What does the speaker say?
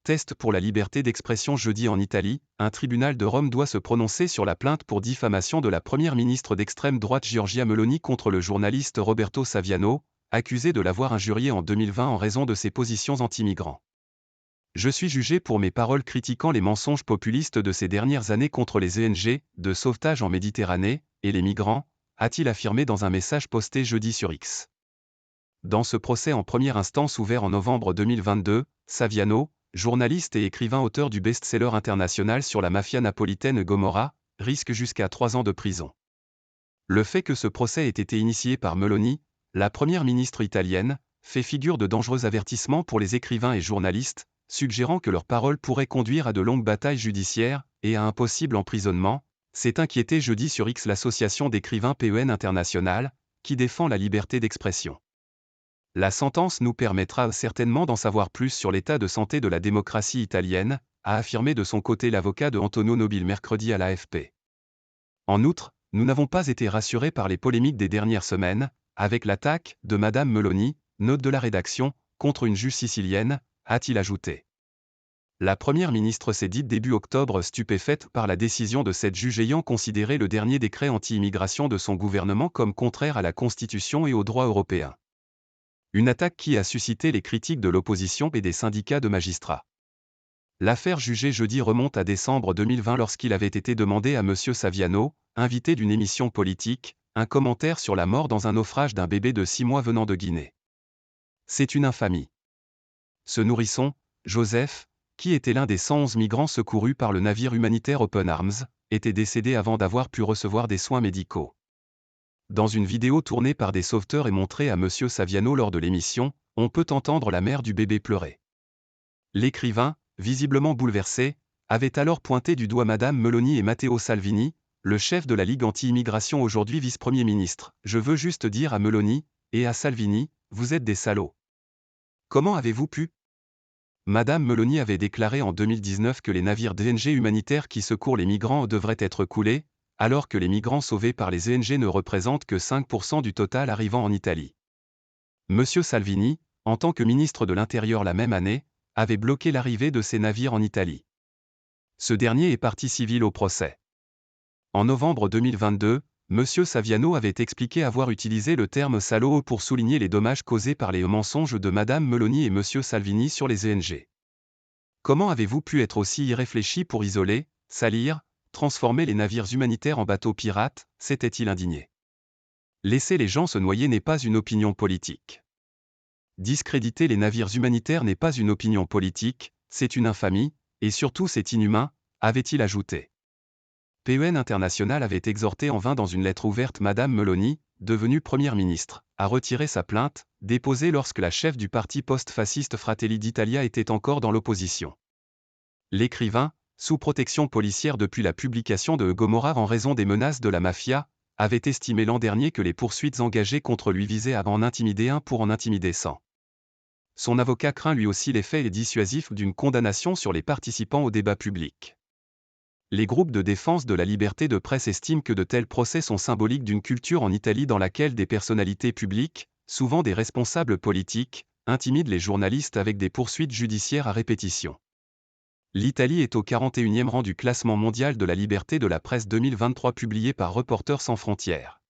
Test pour la liberté d'expression jeudi en Italie, un tribunal de Rome doit se prononcer sur la plainte pour diffamation de la première ministre d'extrême droite Giorgia Meloni contre le journaliste Roberto Saviano, accusé de l'avoir injurié en 2020 en raison de ses positions anti-migrants. Je suis jugé pour mes paroles critiquant les mensonges populistes de ces dernières années contre les ONG de sauvetage en Méditerranée et les migrants, a-t-il affirmé dans un message posté jeudi sur X. Dans ce procès en première instance ouvert en novembre 2022, Saviano, journaliste et écrivain auteur du best-seller international sur la mafia napolitaine Gomorra, risque jusqu'à 3 ans de prison. Le fait que ce procès ait été initié par Meloni, la première ministre italienne, fait figure de dangereux avertissement pour les écrivains et journalistes, suggérant que leurs paroles pourraient conduire à de longues batailles judiciaires et à un possible emprisonnement, s'est inquiété jeudi sur X l'association d'écrivains PEN International, qui défend la liberté d'expression. La sentence nous permettra certainement d'en savoir plus sur l'état de santé de la démocratie italienne, a affirmé de son côté l'avocat de Antonio Nobile mercredi à l'AFP. En outre, nous n'avons pas été rassurés par les polémiques des dernières semaines, avec l'attaque de Madame Meloni, note de la rédaction, contre une juge sicilienne, a-t-il ajouté. La première ministre s'est dite début octobre stupéfaite par la décision de cette juge ayant considéré le dernier décret anti-immigration de son gouvernement comme contraire à la Constitution et au droit européen. Une attaque qui a suscité les critiques de l'opposition et des syndicats de magistrats. L'affaire jugée jeudi remonte à décembre 2020 lorsqu'il avait été demandé à M. Saviano, invité d'une émission politique, un commentaire sur la mort dans un naufrage d'un bébé de 6 mois venant de Guinée. C'est une infamie. Ce nourrisson, Joseph, qui était l'un des 111 migrants secourus par le navire humanitaire Open Arms, était décédé avant d'avoir pu recevoir des soins médicaux. Dans une vidéo tournée par des sauveteurs et montrée à M. Saviano lors de l'émission, on peut entendre la mère du bébé pleurer. L'écrivain, visiblement bouleversé, avait alors pointé du doigt Madame Meloni et Matteo Salvini, le chef de la Ligue anti-immigration aujourd'hui vice-premier ministre. Je veux juste dire à Meloni et à Salvini, vous êtes des salauds. Comment avez-vous pu ? Madame Meloni avait déclaré en 2019 que les navires d'ONG humanitaires qui secourent les migrants devraient être coulés, alors que les migrants sauvés par les ONG ne représentent que 5% du total arrivant en Italie. Monsieur Salvini, en tant que ministre de l'Intérieur la même année, avait bloqué l'arrivée de ces navires en Italie. Ce dernier est partie civile au procès. En novembre 2022, Monsieur Saviano avait expliqué avoir utilisé le terme salaud pour souligner les dommages causés par les mensonges de Madame Meloni et Monsieur Salvini sur les ONG. Comment avez-vous pu être aussi irréfléchi pour isoler, salir, transformer les navires humanitaires en bateaux pirates, s'était-il indigné. Laisser les gens se noyer n'est pas une opinion politique. Discréditer les navires humanitaires n'est pas une opinion politique, c'est une infamie, et surtout c'est inhumain, avait-il ajouté. PEN International avait exhorté en vain dans une lettre ouverte Madame Meloni, devenue première ministre, à retirer sa plainte, déposée lorsque la chef du parti post-fasciste Fratelli d'Italia était encore dans l'opposition. L'écrivain, sous protection policière depuis la publication de Gomorra en raison des menaces de la mafia, avait estimé l'an dernier que les poursuites engagées contre lui visaient à en intimider un pour en intimider 100. Son avocat craint lui aussi l'effet dissuasif d'une condamnation sur les participants au débat public. Les groupes de défense de la liberté de presse estiment que de tels procès sont symboliques d'une culture en Italie dans laquelle des personnalités publiques, souvent des responsables politiques, intimident les journalistes avec des poursuites judiciaires à répétition. L'Italie est au 41e rang du classement mondial de la liberté de la presse 2023 publié par Reporters sans frontières.